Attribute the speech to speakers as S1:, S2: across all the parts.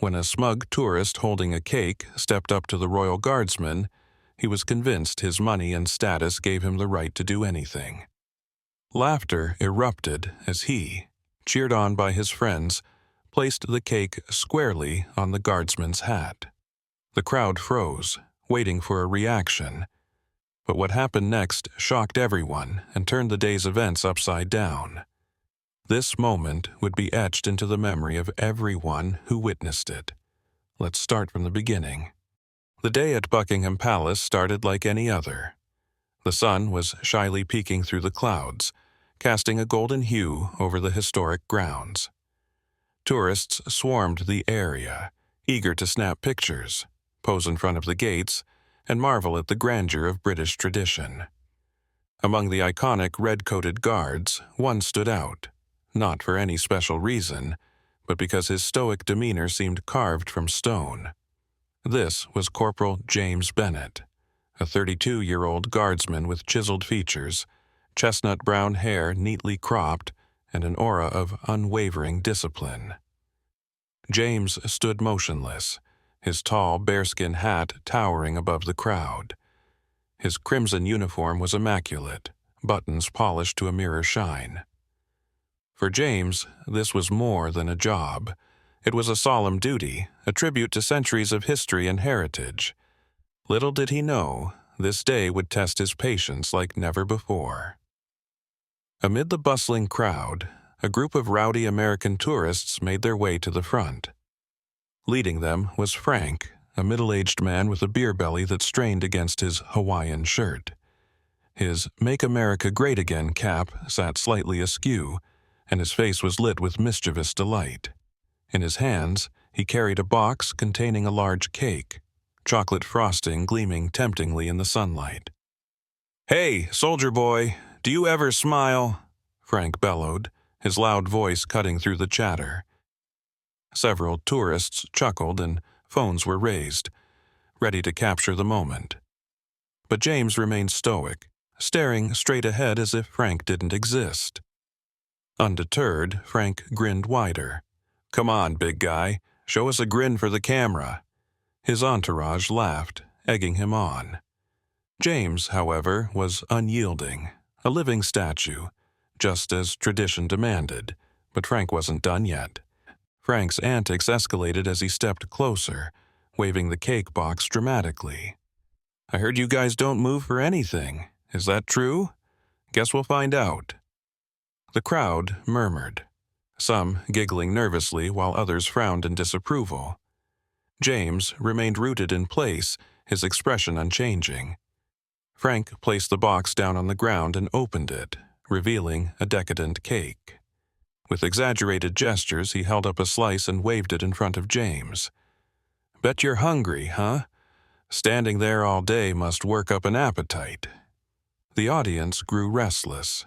S1: when a smug tourist holding a cake stepped up to the Royal Guardsman, he was convinced his money and status gave him the right to do anything. Laughter erupted as he, cheered on by his friends, placed the cake squarely on the guardsman's hat. The crowd froze, waiting for a reaction. But what happened next shocked everyone and turned the day's events upside down. This moment would be etched into the memory of everyone who witnessed it. Let's start from the beginning. The day at Buckingham Palace started like any other. The sun was shyly peeking through the clouds, casting a golden hue over the historic grounds. Tourists swarmed the area, eager to snap pictures, pose in front of the gates, and marvel at the grandeur of British tradition. Among the iconic red-coated guards, one stood out, not for any special reason, but because his stoic demeanor seemed carved from stone. This was Corporal James Bennet, a 32-year-old guardsman with chiseled features, chestnut brown hair neatly cropped, and an aura of unwavering discipline. James stood motionless, his tall bearskin hat towering above the crowd. His crimson uniform was immaculate, buttons polished to a mirror shine. For James, this was more than a job. It was a solemn duty, a tribute to centuries of history and heritage. Little did he know, this day would test his patience like never before. Amid the bustling crowd, a group of rowdy American tourists made their way to the front. Leading them was Frank, a middle-aged man with a beer belly that strained against his Hawaiian shirt. His Make America Great Again cap sat slightly askew, and his face was lit with mischievous delight. In his hands, he carried a box containing a large cake, chocolate frosting gleaming temptingly in the sunlight. "Hey, soldier boy, do you ever smile?" Frank bellowed, his loud voice cutting through the chatter. Several tourists chuckled and phones were raised, ready to capture the moment. But James remained stoic, staring straight ahead as if Frank didn't exist. Undeterred, Frank grinned wider. "Come on, big guy, show us a grin for the camera." His entourage laughed, egging him on. James, however, was unyielding, a living statue, just as tradition demanded, but Frank wasn't done yet. Frank's antics escalated as he stepped closer, waving the cake box dramatically. "I heard you guys don't move for anything. Is that true? Guess we'll find out." The crowd murmured, some giggling nervously while others frowned in disapproval. James remained rooted in place, his expression unchanging. Frank placed the box down on the ground and opened it, revealing a decadent cake. With exaggerated gestures, he held up a slice and waved it in front of James. "Bet you're hungry, huh? Standing there all day must work up an appetite." The audience grew restless.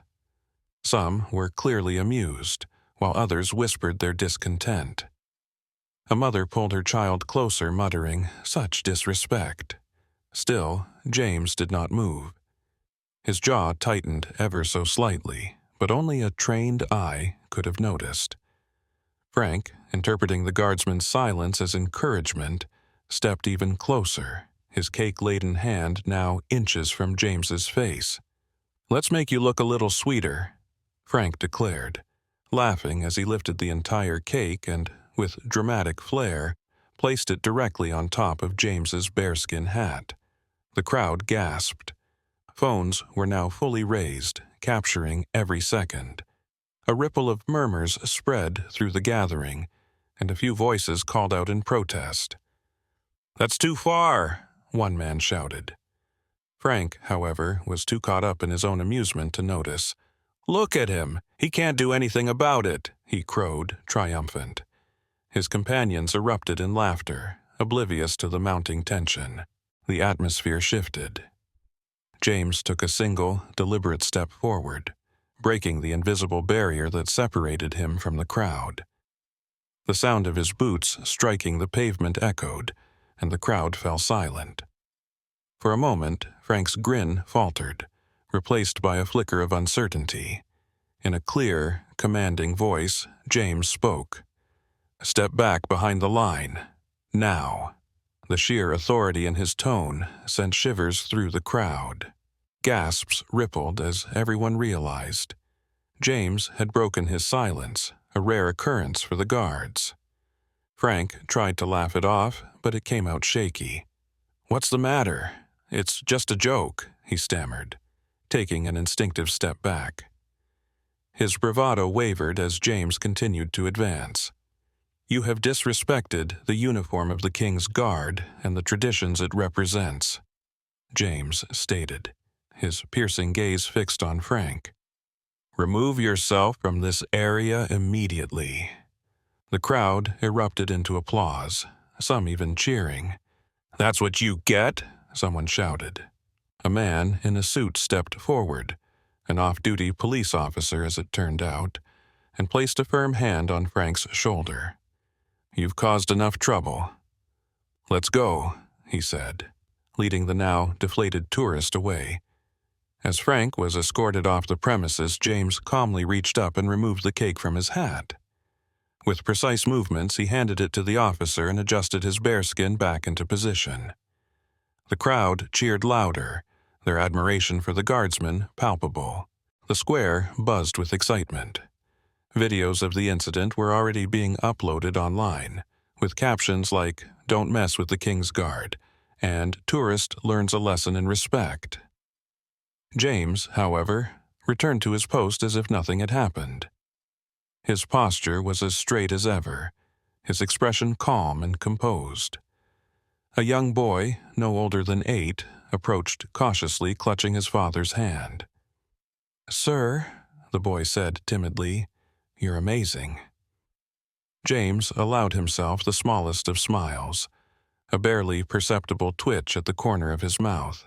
S1: Some were clearly amused, while others whispered their discontent. A mother pulled her child closer, muttering, "Such disrespect." Still, James did not move. His jaw tightened ever so slightly, but only a trained eye could have noticed. Frank, interpreting the guardsman's silence as encouragement, stepped even closer, his cake-laden hand now inches from James's face. "Let's make you look a little sweeter," Frank declared, laughing as he lifted the entire cake and, with dramatic flair, placed it directly on top of James's bearskin hat. The crowd gasped. Phones were now fully raised, capturing every second. A ripple of murmurs spread through the gathering, and a few voices called out in protest. "That's too far," one man shouted. Frank, however, was too caught up in his own amusement to notice. "Look at him! He can't do anything about it," he crowed, triumphant. His companions erupted in laughter, oblivious to the mounting tension. The atmosphere shifted. James took a single, deliberate step forward, breaking the invisible barrier that separated him from the crowd. The sound of his boots striking the pavement echoed, and the crowd fell silent. For a moment, Frank's grin faltered, replaced by a flicker of uncertainty. In a clear, commanding voice, James spoke. Step back behind the line. Now." The sheer authority in his tone sent shivers through the crowd. Gasps rippled as everyone realized. James had broken his silence, a rare occurrence for the guards. Frank tried to laugh it off, but it came out shaky. "What's the matter? It's just a joke," he stammered, taking an instinctive step back. His bravado wavered as James continued to advance. "You have disrespected the uniform of the King's Guard and the traditions it represents," James stated, his piercing gaze fixed on Frank. "Remove yourself from this area immediately." The crowd erupted into applause, some even cheering. "That's what you get," someone shouted. A man in a suit stepped forward, an off-duty police officer as it turned out, and placed a firm hand on Frank's shoulder. "You've caused enough trouble. Let's go," he said, leading the now deflated tourist away. As Frank was escorted off the premises, James calmly reached up and removed the cake from his hat. With precise movements, he handed it to the officer and adjusted his bearskin back into position. The crowd cheered louder, their admiration for the guardsman palpable. The square buzzed with excitement. Videos of the incident were already being uploaded online, with captions like, "Don't mess with the King's Guard," and "Tourist learns a lesson in respect." James, however, returned to his post as if nothing had happened. His posture was as straight as ever, his expression calm and composed. A young boy, no older than 8, approached cautiously, clutching his father's hand. "Sir," the boy said timidly, "you're amazing." James allowed himself the smallest of smiles, a barely perceptible twitch at the corner of his mouth.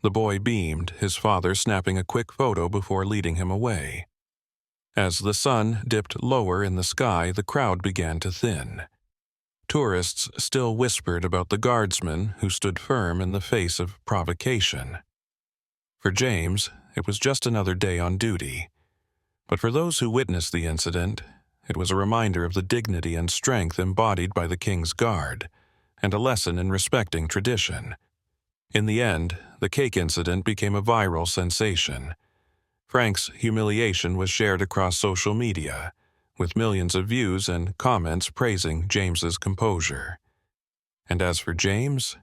S1: The boy beamed, his father snapping a quick photo before leading him away. As the sun dipped lower in the sky, the crowd began to thin. Tourists still whispered about the guardsman who stood firm in the face of provocation. For James, it was just another day on duty. But for those who witnessed the incident, it was a reminder of the dignity and strength embodied by the King's Guard, and a lesson in respecting tradition. In the end, the cake incident became a viral sensation. Frank's humiliation was shared across social media, with millions of views and comments praising James's composure. And as for James,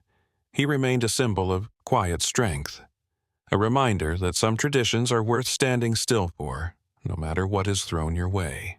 S1: he remained a symbol of quiet strength, a reminder that some traditions are worth standing still for, no matter what is thrown your way.